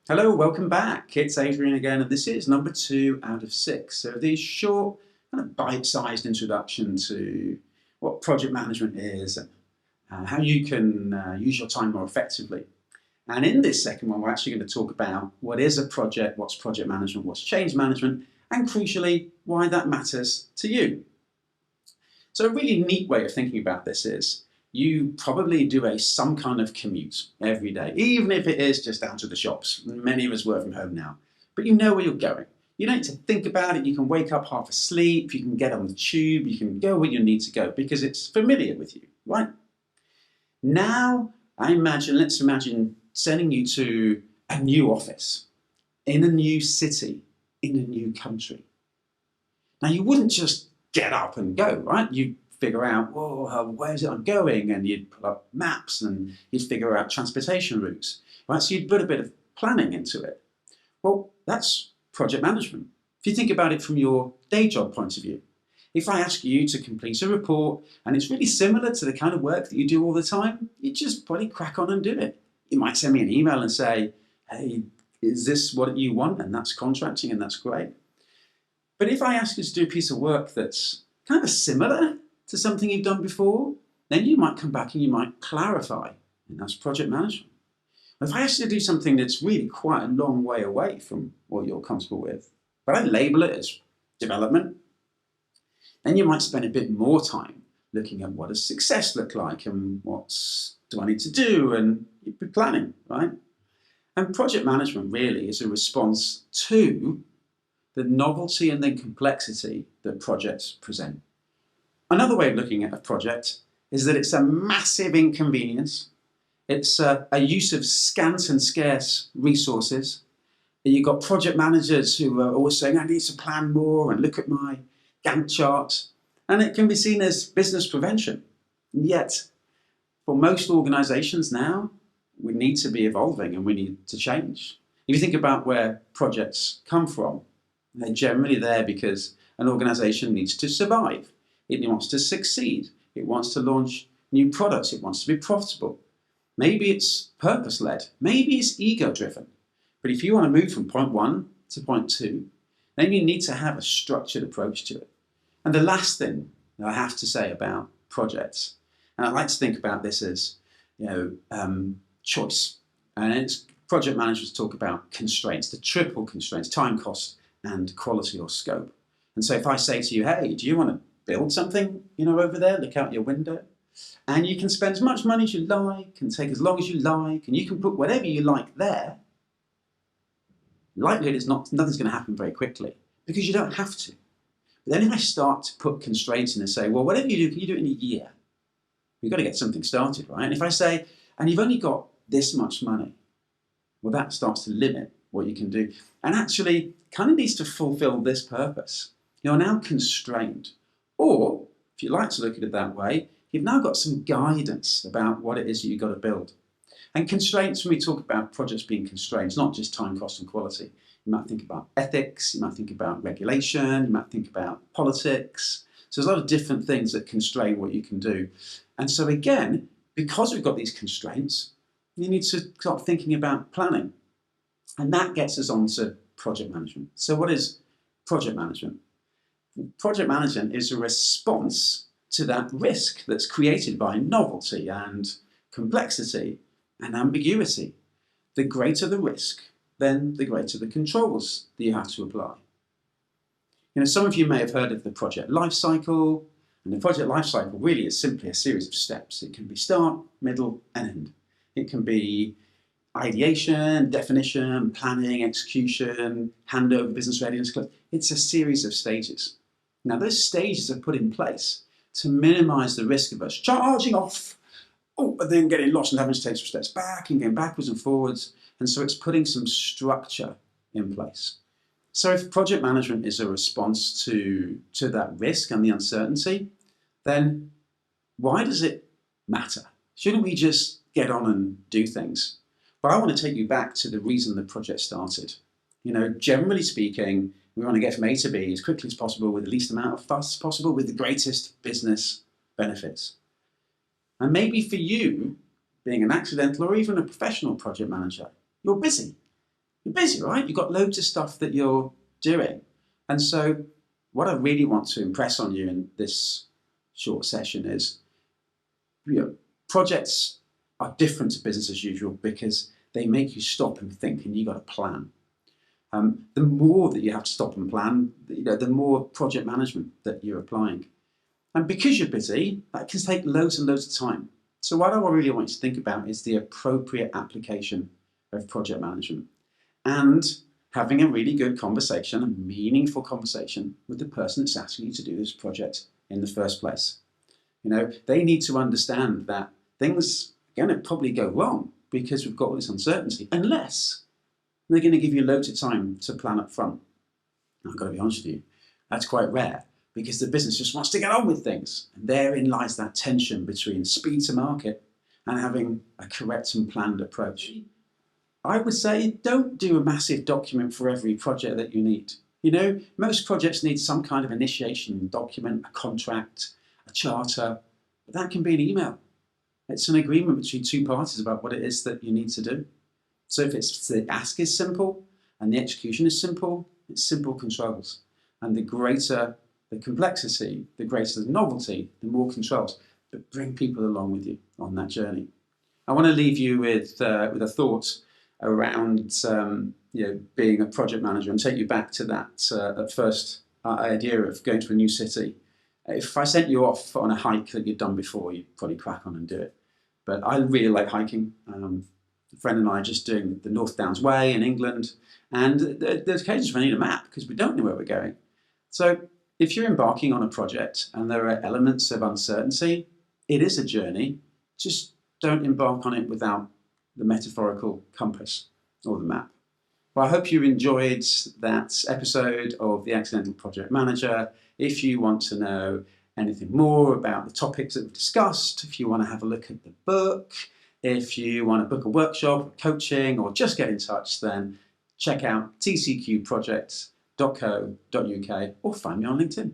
Hello, welcome back. It's Adrian again, and this is number 2 out of 6. So these short, kind of bite-sized introduction to what project management is and how you can use your time more effectively. And in this second one, we're actually going to talk about what is a project, what's project management, what's change management, and crucially, why that matters to you. So a really neat way of thinking about this is you probably do some kind of commute every day, even if it is just down to the shops. Many of us work from home now, but you know where you're going. You don't need to think about it. You can wake up half asleep, you can get on the tube, you can go where you need to go because it's familiar with you, right? Now, let's imagine sending you to a new office, in a new city, in a new country. Now, you wouldn't just get up and go, right? You'd figure out, where's it I'm going? And you'd pull up maps and you'd figure out transportation routes, right? So you'd put a bit of planning into it. Well, that's project management. If you think about it from your day job point of view, if I ask you to complete a report and it's really similar to the kind of work that you do all the time, you just probably crack on and do it. You might send me an email and say, hey, is this what you want? And that's contracting and that's great. But if I ask you to do a piece of work that's kind of similar to something you've done before, then you might come back and you might clarify, and that's project management. If I ask you to do something that's really quite a long way away from what you're comfortable with, but I label it as development, then you might spend a bit more time looking at what does success look like and what do I need to do, and you'd be planning, right? And project management really is a response to the novelty and the complexity that projects present. Another way of looking at a project is that it's a massive inconvenience. It's a use of scant and scarce resources. You've got project managers who are always saying, I need to plan more and look at my Gantt chart. And it can be seen as business prevention. And yet, for most organizations now, we need to be evolving and we need to change. If you think about where projects come from, they're generally there because an organization needs to survive. It wants to succeed. It wants to launch new products. It wants to be profitable. Maybe it's purpose-led. Maybe it's ego-driven. But if you want to move from point 1 to point 2, then you need to have a structured approach to it. And the last thing that I have to say about projects, and I like to think about this as choice. And project managers talk about constraints, the triple constraints: time, cost, and quality or scope. And so if I say to you, hey, do you want to build something, over there, look out your window, and you can spend as much money as you like, and take as long as you like, and you can put whatever you like there, likelihood is nothing's going to happen very quickly because you don't have to. But then if I start to put constraints in and say, well, whatever you do, can you do it in a year? You've got to get something started, right? And if I say, and you've only got this much money, well, that starts to limit what you can do. And actually kind of needs to fulfill this purpose. You're now constrained. Or, if you like to look at it that way, you've now got some guidance about what it is that you've got to build. And constraints, when we talk about projects being constrained, it's not just time, cost, and quality. You might think about ethics, you might think about regulation, you might think about politics. So there's a lot of different things that constrain what you can do. And so again, because we've got these constraints, you need to start thinking about planning. And that gets us on to project management. So what is project management? Project management is a response to that risk that's created by novelty and complexity and ambiguity. The greater the risk, then the greater the controls that you have to apply. Some of you may have heard of the project life cycle, and the project life cycle really is simply a series of steps. It can be start, middle, and end. It can be ideation, definition, planning, execution, handover, business readiness. It's a series of stages. Now, those stages are put in place to minimize the risk of us charging off, but then getting lost and having to take some steps back and going backwards and forwards. And so it's putting some structure in place. So if project management is a response to that risk and the uncertainty, then why does it matter? Shouldn't we just get on and do things? But I want to take you back to the reason the project started. Generally speaking, we want to get from A to B as quickly as possible with the least amount of fuss possible with the greatest business benefits. And maybe for you, being an accidental or even a professional project manager, you're busy. You're busy, right? You've got loads of stuff that you're doing. And so what I really want to impress on you in this short session is, projects are different to business as usual because they make you stop and think, and you've got a plan. The more that you have to stop and plan, the more project management that you're applying. And because you're busy, that can take loads and loads of time. So what I really want you to think about is the appropriate application of project management and having a really good conversation, a meaningful conversation with the person that's asking you to do this project in the first place. They need to understand that things are going to probably go wrong because we've got all this uncertainty, unless they're going to give you loads of time to plan up front. I've got to be honest with you, that's quite rare because the business just wants to get on with things. And therein lies that tension between speed to market and having a correct and planned approach. I would say don't do a massive document for every project that you need. Most projects need some kind of initiation document, a contract, a charter, but that can be an email. It's an agreement between two parties about what it is that you need to do. So if the ask is simple and the execution is simple, it's simple controls. And the greater the complexity, the greater the novelty, the more controls. But bring people along with you on that journey. I want to leave you with a thought around being a project manager and take you back to that first idea of going to a new city. If I sent you off on a hike that you'd done before, you'd probably crack on and do it. But I really like hiking. A friend and I are just doing the North Downs Way in England, and there's occasions when I need a map because we don't know where we're going. So if you're embarking on a project and there are elements of uncertainty, it is a journey. Just don't embark on it without the metaphorical compass or the map. Well, I hope you enjoyed that episode of The Accidental Project Manager. If you want to know anything more about the topics that we've discussed, if you want to have a look at the book, if you want to book a workshop, coaching, or just get in touch, then check out tcqprojects.co.uk or find me on LinkedIn.